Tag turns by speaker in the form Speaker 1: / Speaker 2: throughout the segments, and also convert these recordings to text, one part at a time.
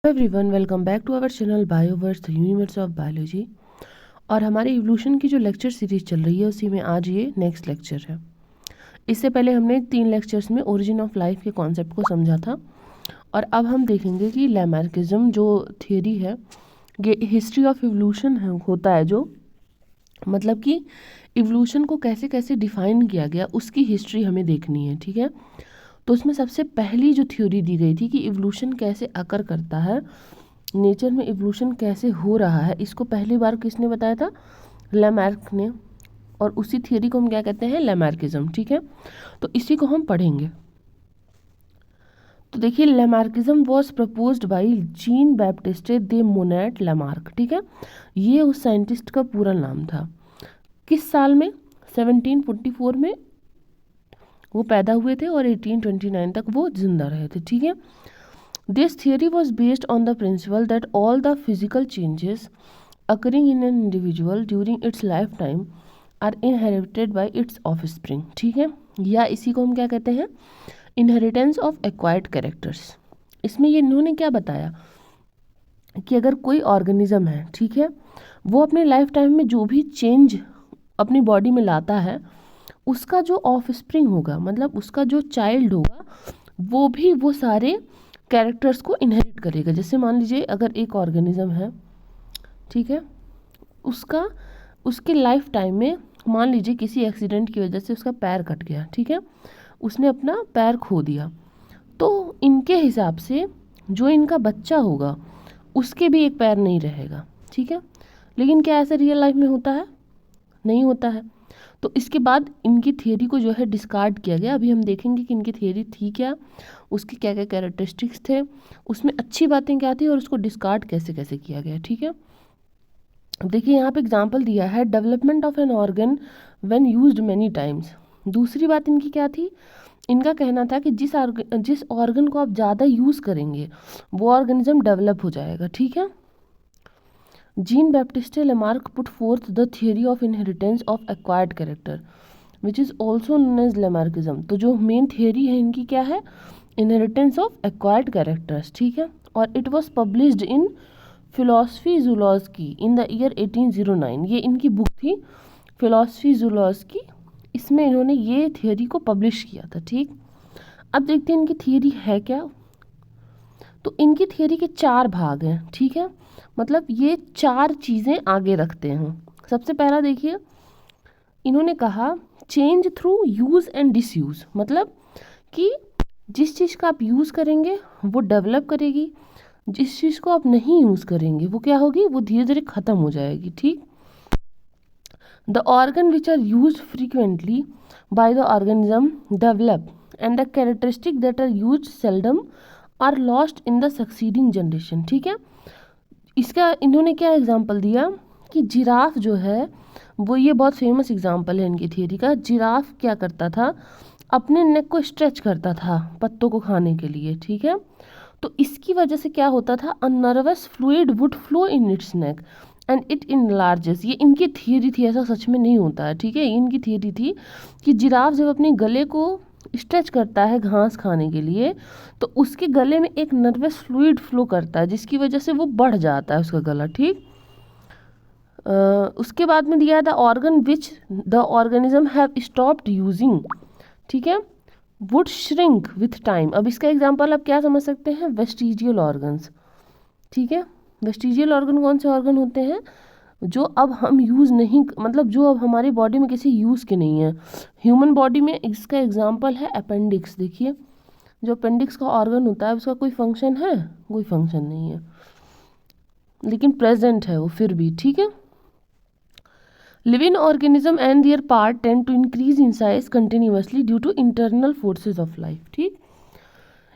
Speaker 1: Everyone, welcome back to our channel Bioverse the universe of biology. और हमारे evolution की जो लेक्चर सीरीज चल रही है उसी में आज ये नेक्स्ट लेक्चर है। इससे पहले हमने 3 लेक्चर्स में ओरिजिन ऑफ लाइफ के कॉन्सेप्ट को समझा था और अब हम देखेंगे कि लैमार्किज्म जो थियोरी है ये हिस्ट्री ऑफ इवोल्यूशन होता है, जो मतलब कि इवोल्यूशन को कैसे कैसे डिफाइन किया गया उसकी हिस्ट्री हमें देखनी है। ठीक है, तो उसमें सबसे पहली जो थ्योरी दी गई थी कि इवोल्यूशन कैसे अकर करता है, नेचर में इवोल्यूशन कैसे हो रहा है, इसको पहली बार किसने बताया था? लैमार्क ने। और उसी थ्योरी को हम क्या कहते हैं? लैमार्किज्म। ठीक है, तो इसी को हम पढ़ेंगे। तो देखिए, Lamarckism was proposed by Jean Baptiste de Monet Lamarck. ठीक है, ये उस साइंटिस्ट का पूरा नाम था। किस साल में? 1744 में वो पैदा हुए थे और 1829 तक वो जिंदा रहे थे। ठीक है, this theory was based on the principle that all the physical changes occurring in an individual during its life time are inherited by its offspring. ठीक है, या इसी को हम क्या कहते हैं? Inheritance of acquired characters. इसमें ये इन्होंने क्या बताया कि अगर कोई ऑर्गेनिज्म है, ठीक है, वो अपने लाइफ टाइम में जो भी चेंज अपनी बॉडी में लाता है उसका जो ऑफस्प्रिंग होगा, मतलब उसका जो चाइल्ड होगा, वो भी वो सारे कैरेक्टर्स को इनहेरिट करेगा। जैसे मान लीजिए अगर एक ऑर्गेनिज्म है, ठीक है, उसके लाइफ टाइम में मान लीजिए किसी एक्सीडेंट की वजह से उसका पैर कट गया, ठीक है, उसने अपना पैर खो दिया, तो इनके हिसाब से जो इनका बच्चा होगा उसके भी एक पैर नहीं रहेगा। ठीक है, लेकिन क्या ऐसा रियल लाइफ में होता है? नहीं होता है। तो इसके बाद इनकी थियरी को जो है डिस्कार्ड किया गया। अभी हम देखेंगे कि इनकी थियरी थी क्या, उसके क्या क्या कैरेक्टरिस्टिक्स थे, उसमें अच्छी बातें क्या थी और उसको डिस्कार्ड कैसे कैसे किया गया। ठीक है, अब देखिए यहाँ पे एग्जांपल दिया है, development of an organ when used many times. दूसरी बात इनकी क्या थी? इनका कहना था कि जिस ऑर्गन को आप ज़्यादा यूज़ करेंगे वो ऑर्गेनिज्म डेवलप हो जाएगा। ठीक है, Jean Baptiste Lamarck put forth the theory of inheritance of acquired character which is also known as Lamarckism. तो जो मेन थियरी है इनकी क्या है? Inheritance of acquired characters. ठीक है, और it was published in philosophy zoology in the year 1809। ये इनकी बुक थी फिलोसफी जूलॉजी, इसमें इन्होंने ये थियरी को पब्लिश किया था। ठीक, अब देखते हैं इनकी थियरी है क्या। तो इनकी थियरी के 4 भाग हैं। ठीक है, मतलब ये 4 चीज़ें आगे रखते हैं। सबसे पहला देखिए, इन्होंने कहा change through use and disuse, मतलब कि जिस चीज़ का आप यूज़ करेंगे वो डेवलप करेगी, जिस चीज़ को आप नहीं यूज़ करेंगे वो क्या होगी? वो धीरे धीरे ख़त्म हो जाएगी। ठीक, the organ which are use frequently by the organism develop and the characteristic that are use seldom are lost in the succeeding generation. ठीक है, इसका इन्होंने क्या एग्जांपल दिया कि जिराफ जो है वो, ये बहुत फेमस एग्जांपल है इनकी थियरी का। जिराफ क्या करता था? अपने नेक को स्ट्रेच करता था पत्तों को खाने के लिए। ठीक है, तो इसकी वजह से क्या होता था? A nervous fluid would flow in its neck and it enlarges. ये इनकी थियरी थी, ऐसा सच में नहीं होता है। ठीक है, इनकी थियरी थी कि जिराफ जब अपने गले को स्ट्रेच करता है घास खाने के लिए तो उसके गले में एक नर्वस फ्लूइड फ्लो करता है जिसकी वजह से वो बढ़ जाता है उसका गला। ठीक, उसके बाद में दिया the organ which the organism have stopped using, ठीक है, वुड श्रिंक विथ टाइम। अब इसका एग्जांपल आप क्या समझ सकते हैं? Vestigial organs. ठीक है, वेस्टिजियल ऑर्गन कौन से ऑर्गन होते हैं? जो अब हम यूज़ नहीं, मतलब जो अब हमारी बॉडी में किसी यूज़ के नहीं है। ह्यूमन बॉडी में इसका एग्जांपल है अपेंडिक्स। देखिए, जो अपेंडिक्स का ऑर्गन होता है उसका कोई फंक्शन है? कोई फंक्शन नहीं है, लेकिन प्रेजेंट है वो फिर भी। ठीक है, living organism and their part tend to increase in size continuously due to internal forces of life. ठीक,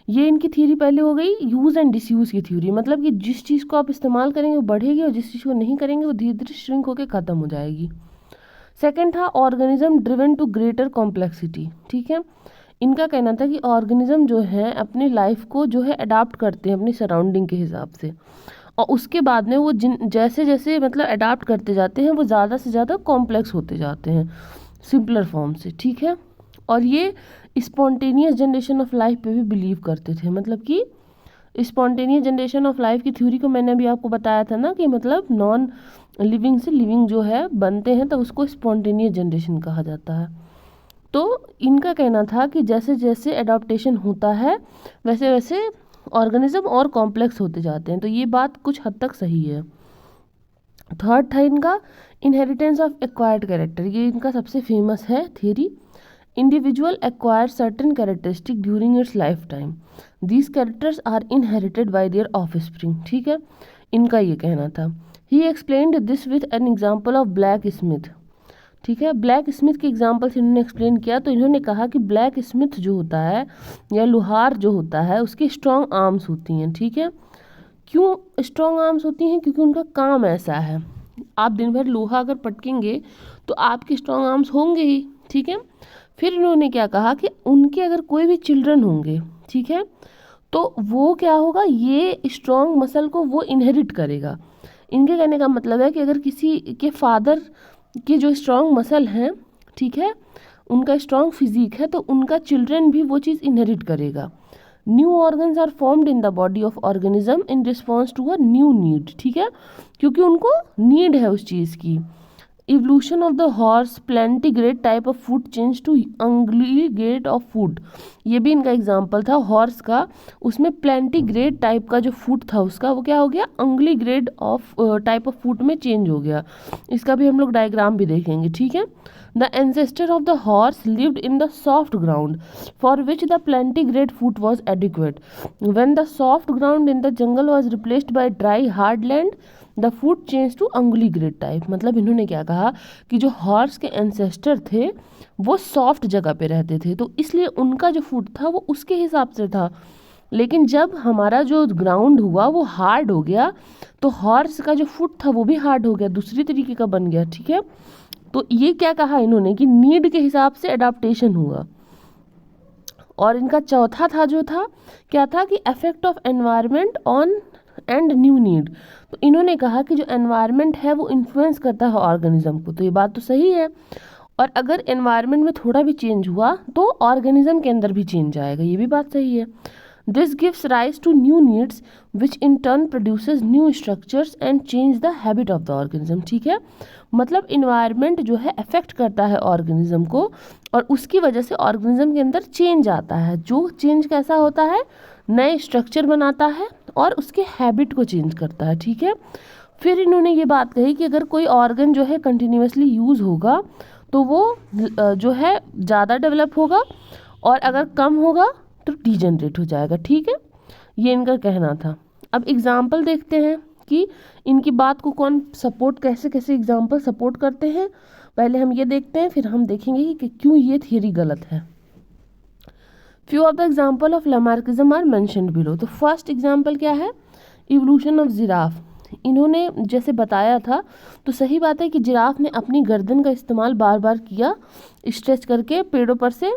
Speaker 1: ये इनकी थ्योरी पहले हो गई यूज़ एंड डिसयूज़ की थ्योरी, मतलब कि जिस चीज़ को आप इस्तेमाल करेंगे वो बढ़ेगी और जिस चीज़ को नहीं करेंगे वो धीरे धीरे श्रिंक होकर ख़त्म हो जाएगी। सेकंड था organism driven to greater complexity. ठीक है, इनका कहना था कि ऑर्गेनिज्म जो है अपनी लाइफ को जो है अडाप्ट करते हैं अपनी सराउंडिंग के हिसाब से, और उसके बाद में वो जैसे जैसे मतलब अडाप्ट करते जाते हैं वो ज़्यादा से ज़्यादा कॉम्प्लेक्स होते जाते हैं सिंपलर फॉर्म से। ठीक है, और ये स्पॉन्टेनियस जनरेशन ऑफ लाइफ पे भी बिलीव करते थे, मतलब कि स्पॉन्टेनियस जनरेशन ऑफ लाइफ की थ्योरी को मैंने अभी आपको बताया था ना कि मतलब नॉन लिविंग से लिविंग जो है बनते हैं तो उसको स्पॉन्टेनियस जनरेशन कहा जाता है। तो इनका कहना था कि जैसे जैसे एडाप्टेशन होता है वैसे वैसे ऑर्गेनिज्म और कॉम्प्लेक्स होते जाते हैं। तो ये बात कुछ हद तक सही है। थर्ड था इनका इनहेरिटेंस ऑफ एक्वायर्ड कैरेक्टर, ये इनका सबसे फेमस है theory. Individual acquire certain characteristic during its life time, these characters are inherited by their offspring. ठीक है, इनका ये कहना था। He explained this with an example of black smith. ठीक है, ब्लैक स्मिथ के एग्जाम्पल से इन्होंने एक्सप्लेन किया। तो इन्होंने कहा कि ब्लैक स्मिथ जो होता है या लोहार जो होता है उसकी स्ट्रॉन्ग आर्म्स होती हैं। ठीक है, क्यों स्ट्रॉन्ग आर्म्स होती हैं? क्योंकि उनका काम ऐसा है, आप दिन भर लोहा अगर पटकेंगे तो आपके स्ट्रॉन्ग आर्म्स होंगे ही। ठीक है, फिर इन्होंने क्या कहा कि उनके अगर कोई भी चिल्ड्रन होंगे, ठीक है, तो वो क्या होगा, ये स्ट्रॉन्ग मसल को वो इनहेरिट करेगा। इनके कहने का मतलब है कि अगर किसी के फादर के जो स्ट्रॉन्ग मसल हैं, ठीक है, उनका स्ट्रॉन्ग फिजिक है, तो उनका चिल्ड्रन भी वो चीज़ इनहेरिट करेगा। New organs are formed in the body of organism in response to a new need. ठीक है, क्योंकि उनको नीड है उस चीज़ की। Evolution of the horse plantigrade type of food change to unguligrade of food, ये भी इनका एग्जाम्पल था हॉर्स का। उसमें प्लेंटीग्रेड टाइप का जो फूड था उसका वो क्या हो गया, अंग्लीग्रेड ऑफ टाइप ऑफ फूड में चेंज हो गया। इसका भी हम लोग डायग्राम भी देखेंगे। ठीक है, the ancestor of the horse lived in the soft ground for which the plantigrade food was adequate. When the soft ground in the jungle was replaced by dry hard land the food change to unguligrade type. मतलब इन्होंने क्या कहा कि जो horse के ancestor थे वो soft जगह पे रहते थे, तो इसलिए उनका जो फूड था वो उसके हिसाब से था। लेकिन जब हमारा जो ग्राउंड हुआ वो हार्ड हो गया तो हॉर्स का जो फूड था वो भी हार्ड हो गया, दूसरी तरीके का बन गया। ठीक है, तो ये क्या कहा इन्होंने कि नीड के हिसाब से एडाप्टेशन हुआ। और इनका चौथा था जो था क्या था कि effect of environment on and new need. तो इन्होंने कहा कि जो एनवायरनमेंट है वो इन्फ्लुएंस करता है ऑर्गेनिज्म को, तो ये बात तो सही है। और अगर एनवायरनमेंट में थोड़ा भी चेंज हुआ तो ऑर्गेनिज्म के अंदर भी चेंज आएगा, ये भी बात सही है। This gives rise to new needs which in turn produces new structures and change the habit of the organism. ठीक है, मतलब इन्वायरमेंट जो है अफेक्ट करता है ऑर्गेनिज्म को और उसकी वजह से ऑर्गेनिज्म के अंदर चेंज आता है। जो चेंज कैसा होता है, नए स्ट्रक्चर बनाता है और उसके हैबिट को चेंज करता है। ठीक है, फिर इन्होंने ये बात कही कि अगर कोई ऑर्गन जो है कंटिन्यूसली यूज़ होगा तो वो जो है ज़्यादा डेवलप होगा और अगर कम होगा तो डिजेनरेट हो जाएगा। ठीक है, ये इनका कहना था। अब एग्जाम्पल देखते हैं कि इनकी बात को कौन सपोर्ट, कैसे कैसे एग्जाम्पल सपोर्ट करते हैं। पहले हम ये देखते हैं, फिर हम देखेंगे कि क्यों ये थियरी गलत है। Few of the example of Lamarckism are mentioned below. तो फर्स्ट एग्जाम्पल क्या है, इवोल्यूशन ऑफ जिराफ। इन्होंने जैसे बताया था तो सही बात है कि जिराफ ने अपनी गर्दन का इस्तेमाल बार बार किया स्ट्रेच करके पेड़ों पर से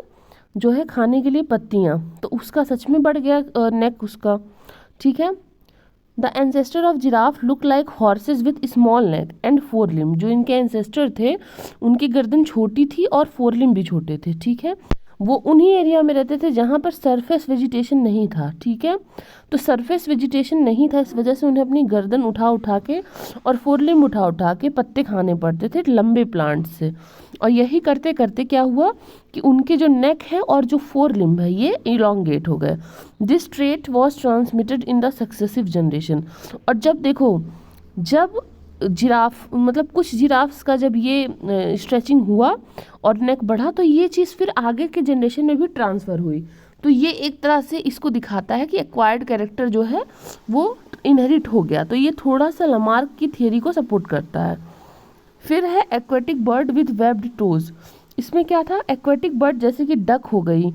Speaker 1: जो है खाने के लिए पत्तियाँ, तो उसका सच में बढ़ गया नेक उसका। ठीक है, the ancestor of giraffe look like horse's with small neck and four limb. जो इनके एंसेस्टर थे उनकी गर्दन छोटी थी और फोर लिम्ब भी छोटे थे। ठीक है, वो उन्हीं एरिया में रहते थे जहाँ पर सरफेस वेजिटेशन नहीं था। ठीक है, तो सरफेस वेजिटेशन नहीं था, इस वजह से उन्हें अपनी गर्दन उठा उठा के और फोर लिम्ब उठा उठा के पत्ते खाने पड़ते थे लंबे प्लांट से। और यही करते करते क्या हुआ कि उनके जो नेक है और जो फोर लिम्ब है ये इलोंगेट हो गए। This trait was transmitted in the successive generation. और जब देखो, जब जिराफ मतलब कुछ जिराफ्स का जब ये स्ट्रेचिंग हुआ और नेक बढ़ा तो ये चीज़ फिर आगे के जनरेशन में भी ट्रांसफ़र हुई। तो ये एक तरह से इसको दिखाता है कि एक्वायर्ड कैरेक्टर जो है वो इनहेरिट हो गया। तो ये थोड़ा सा लमार्क की थियरी को सपोर्ट करता है। फिर है aquatic bird with webbed toes. इसमें क्या था, एक्वेटिक बर्ड जैसे कि डक हो गई,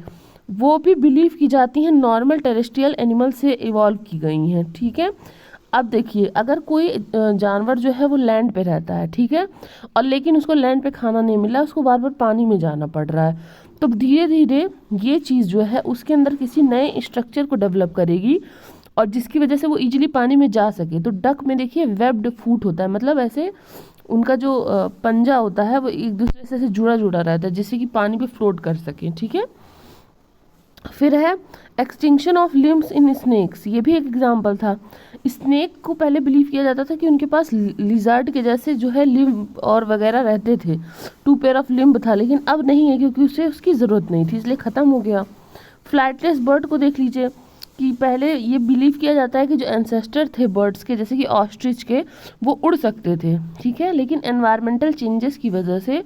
Speaker 1: वो भी बिलीव की जाती हैं नॉर्मल टेरेस्ट्रियल एनिमल से इवॉल्व की गई हैं। ठीक है, अब देखिए अगर कोई जानवर जो है वो लैंड पे रहता है, ठीक है, और लेकिन उसको लैंड पे खाना नहीं मिला, उसको बार बार पानी में जाना पड़ रहा है, तो धीरे धीरे ये चीज़ जो है उसके अंदर किसी नए स्ट्रक्चर को डेवलप करेगी और जिसकी वजह से वो इजीली पानी में जा सके। तो डक में देखिए वेब्ड फूट होता है, मतलब ऐसे उनका जो पंजा होता है वो एक दूसरे से जुड़ा जुड़ा रहता है जिससे कि पानी पे फ्लोट कर सके। ठीक है, फिर है extinction of limbs in snakes, ये भी एक एग्जाम्पल था। स्नेक को पहले बिलीव किया जाता था कि उनके पास लिजर्ड के जैसे जो है लिम्ब और वगैरह रहते थे, 2 पेयर ऑफ लिम्ब था, लेकिन अब नहीं है क्योंकि उसे उसकी ज़रूरत नहीं थी, इसलिए ख़त्म हो गया। फ्लाइटलेस बर्ड को देख लीजिए कि पहले ये बिलीव किया जाता है कि जो एंसेस्टर थे बर्ड्स के, जैसे कि ऑस्ट्रिच के, वो उड़ सकते थे, ठीक है, लेकिन एनवायरमेंटल चेंजेस की वजह से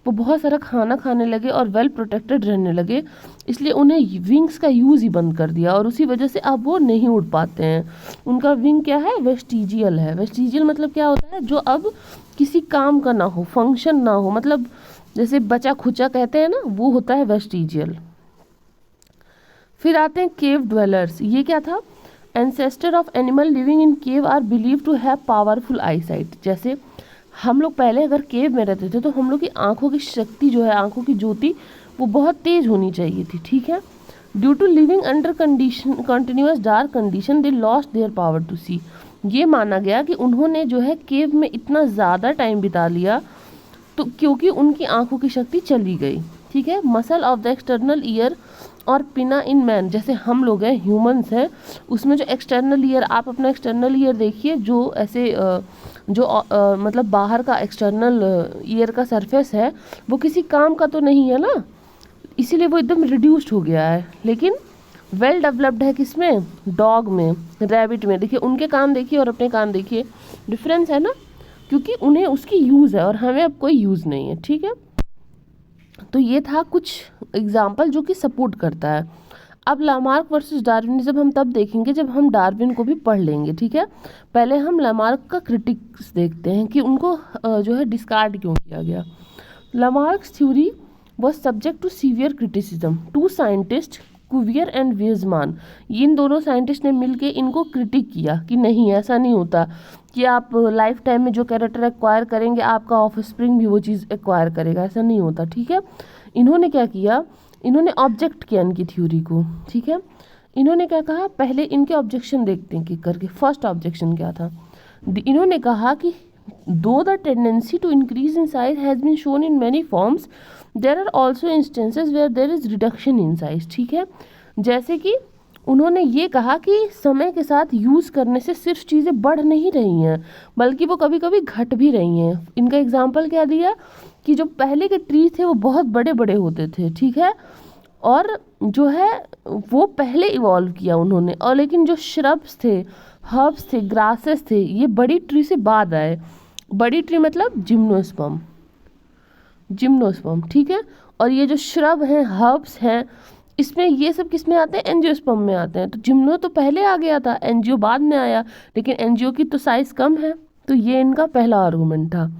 Speaker 1: वो बहुत सारा खाना खाने लगे और वेल प्रोटेक्टेड रहने लगे, इसलिए उन्हें विंग्स का यूज़ ही बंद कर दिया और उसी वजह से अब वो नहीं उड़ पाते हैं। उनका विंग क्या है, वेस्टिजियल है। वेस्टिजियल मतलब क्या होता है, जो अब किसी काम का ना हो, फंक्शन ना हो, मतलब जैसे बचा खुचा कहते हैं ना, वो होता है वेस्टिजियल। फिर आते हैं केव ड्वेलर्स, ये क्या था, ancestor of animal living in cave are believe to have powerful eyesight. जैसे हम लोग पहले अगर केव में रहते थे तो हम लोग की आंखों की शक्ति जो है, आंखों की ज्योति, वो बहुत तेज होनी चाहिए थी, ठीक है। Due to living under condition continuous dark condition they lost their power to see. ये माना गया कि उन्होंने जो है केव में इतना ज़्यादा टाइम बिता लिया तो क्योंकि उनकी आंखों की शक्ति चली गई, ठीक है। Muscle of the external ear और पिना इन मैन, जैसे हम लोग हैं, ह्यूमंस हैं, उसमें जो एक्सटर्नल ईयर, आप अपना एक्सटर्नल ईयर देखिए, जो ऐसे मतलब बाहर का एक्सटर्नल ईयर का सरफेस है, वो किसी काम का तो नहीं है ना, इसीलिए वो एकदम रिड्यूस्ड हो गया है। लेकिन वेल डेवलप्ड है किसमें, डॉग में, रैबिट में। देखिए उनके कान देखिए और अपने कान देखिए, डिफरेंस है ना, क्योंकि उन्हें उसकी यूज़ है और हमें अब कोई यूज़ नहीं है, ठीक है। तो ये था कुछ एग्जाम्पल जो कि सपोर्ट करता है। अब लामार्क वर्सेस डार्विनिज्म हम तब देखेंगे जब हम डार्विन को भी पढ़ लेंगे, ठीक है। पहले हम लामार्क का क्रिटिक्स देखते हैं कि उनको जो है डिस्कार्ड क्यों किया गया। Lamarck's theory was subject to severe criticism. 2 scientist, Cuvier and Weismann, इन दोनों साइंटिस्ट ने मिलके इनको क्रिटिक किया कि नहीं, ऐसा नहीं होता कि आप लाइफ टाइम में जो कैरेक्टर एक्वायर करेंगे आपका ऑफ स्प्रिंग भी वो चीज़ एक्वायर करेगा, ऐसा नहीं होता, ठीक है। इन्होंने क्या किया, इन्होंने ऑब्जेक्ट किया इनकी थ्योरी को, ठीक है। इन्होंने क्या कहा, पहले इनके ऑब्जेक्शन देखते हैं कि करके। फर्स्ट ऑब्जेक्शन क्या था, इन्होंने कहा कि though the tendency to increase in size has been shown in many forms, there are also instances where there is reduction in size, ठीक है। जैसे कि उन्होंने ये कहा कि समय के साथ यूज़ करने से सिर्फ चीज़ें बढ़ नहीं रही हैं बल्कि वो कभी कभी घट भी रही हैं। इनका एग्जाम्पल क्या दिया कि जो पहले के ट्री थे वो बहुत बड़े बड़े होते थे, ठीक है, और जो है वो पहले इवॉल्व किया उन्होंने, और लेकिन जो श्रब्स थे, हर्ब्स थे, ग्रासेस थे, ये बड़ी ट्री से बाद आए। बड़ी ट्री मतलब जिम्नोस्पर्म, जिम्नोस्पर्म, ठीक है। और ये जो श्रब हैं, हर्ब्स हैं, इसमें ये सब किस में आते हैं, एंजियोस्पर्म में आते हैं। तो जिम्नो तो पहले आ गया था, एंजियो बाद में आया, लेकिन एंजियो की तो साइज कम है। तो ये इनका पहला आर्गूमेंट था।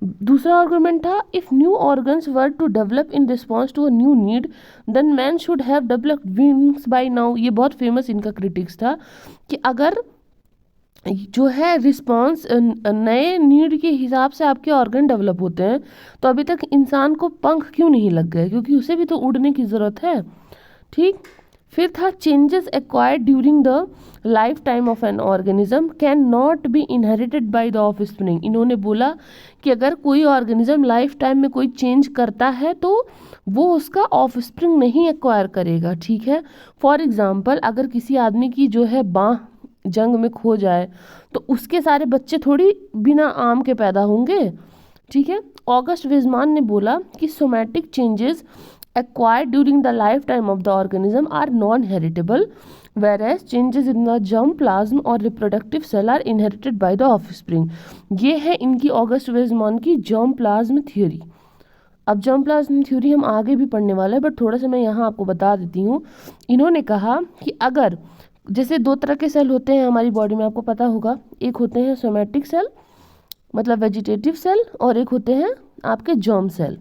Speaker 1: दूसरा आर्गूमेंट था, if new organs were to develop in response to a new need then man should have developed wings by now. ये बहुत फेमस इनका क्रिटिक्स था कि अगर जो है रिस्पॉन्स नए नीड के हिसाब से आपके ऑर्गन डेवलप होते हैं तो अभी तक इंसान को पंख क्यों नहीं लग गए, क्योंकि उसे भी तो उड़ने की ज़रूरत है, ठीक। फिर था, changes acquired during the life time of an organism can not be inherited by the offspring. इन्होंने बोला कि अगर कोई ऑर्गेनिज्म लाइफ टाइम में कोई चेंज करता है तो वो उसका ऑफस्प्रिंग नहीं एक्वायर करेगा, ठीक है। फॉर एग्जाम्पल, अगर किसी आदमी की जो है बाँह जंग में खो जाए तो उसके सारे बच्चे थोड़ी बिना आम के पैदा होंगे, ठीक है। ऑगस्ट वेजमान ने बोला कि somatic changes acquired during the lifetime of the organism are non-heritable, whereas changes in the germplasm or reproductive cell are inherited by the offspring. ये है इनकी ऑगस्ट वेजमान की जर्मप्लाज्म थ्योरी। अब जर्मप्लाज्म थ्योरी हम आगे भी पढ़ने वाले हैं, बट थोड़ा सा मैं यहाँ आपको बता देती हूँ। इन्होंने कहा कि अगर जैसे 2 तरह के सेल होते हैं हमारी बॉडी में, आपको पता होगा, एक होते हैं सोमैटिक सेल मतलब वेजिटेटिव सेल, और एक होते हैं आपके जर्म सेल।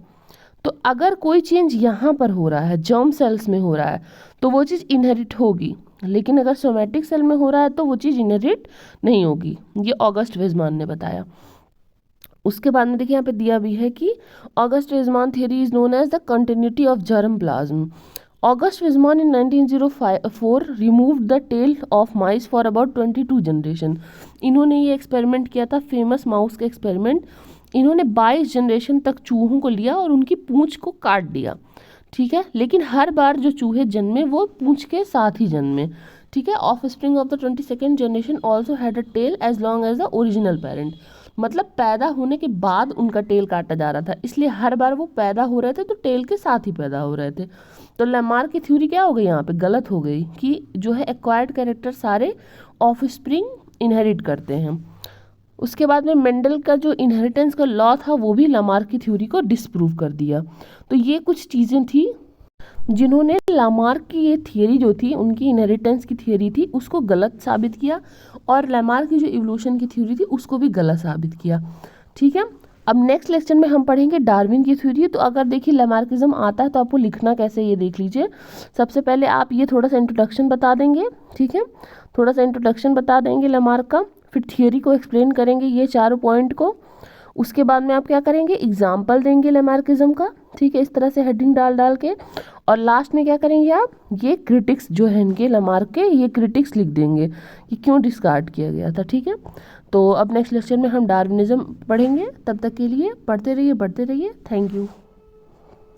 Speaker 1: तो अगर कोई चेंज यहाँ पर हो रहा है, जर्म सेल्स में हो रहा है, तो वो चीज़ इनहेरिट होगी, लेकिन अगर सोमैटिक सेल में हो रहा है तो वो चीज़ इनहेरिट नहीं होगी। ये ऑगस्ट वेजमान ने बताया। उसके बाद में देखिए यहाँ पे दिया भी है कि August Weismann theory is known as the continuity of germplasm. August Weismann in 1904 removed the tail of mice for about 22 generation. इन्होंने ये एक्सपेरिमेंट किया था, फेमस माउस का एक्सपेरिमेंट। इन्होंने 22 जनरेशन तक चूहों को लिया और उनकी पूंछ को काट दिया, ठीक है, लेकिन हर बार जो चूहे जन्मे वो पूंछ के साथ ही जन्मे। ठीक है, offspring of the 22nd generation also had a tail as long as the original parent. मतलब पैदा होने के बाद उनका टेल काटा जा रहा था, इसलिए हर बार वो पैदा हो रहे थे तो टेल के साथ ही पैदा हो रहे थे। तो लेमार्क की थ्योरी क्या हो गई यहाँ पे, गलत हो गई कि जो है एक्वायर्ड कैरेक्टर सारे ऑफ स्प्रिंग इनहेरिट करते हैं। उसके बाद में मेंडल का जो इनहेरिटेंस का लॉ था वो भी लामार्क की थ्योरी को डिसप्रूव कर दिया। तो ये कुछ चीज़ें थी जिन्होंने लामार्क की ये थियरी जो थी, उनकी इनहेरिटेंस की थियरी थी, उसको गलत साबित किया, और लामार्क की जो इवोल्यूशन की थ्योरी थी उसको भी गलत साबित किया। ठीक है, अब नेक्स्ट लेक्चर में हम पढ़ेंगे डार्विन की थ्योरी। तो अगर देखिए लामार्किज्म आता है तो आपको लिखना कैसे ये देख लीजिए। सबसे पहले आप ये थोड़ा सा इंट्रोडक्शन बता देंगे, ठीक है, थोड़ा सा इंट्रोडक्शन बता देंगे लामार्क का, फिर थियरी को एक्सप्लेन करेंगे ये चारों पॉइंट को। उसके बाद में आप क्या करेंगे, एग्जाम्पल देंगे लामार्किज्म का, ठीक है, इस तरह से हेडिंग डाल डाल के। और लास्ट में क्या करेंगे आप, ये क्रिटिक्स जो है इनके लामार्क के, ये क्रिटिक्स लिख देंगे कि क्यों डिस्कार्ड किया गया था। ठीक है, तो अब नेक्स्ट लेक्चर में हम डार्विनिज्म पढ़ेंगे। तब तक के लिए पढ़ते रहिए, बढ़ते रहिए। Thank you.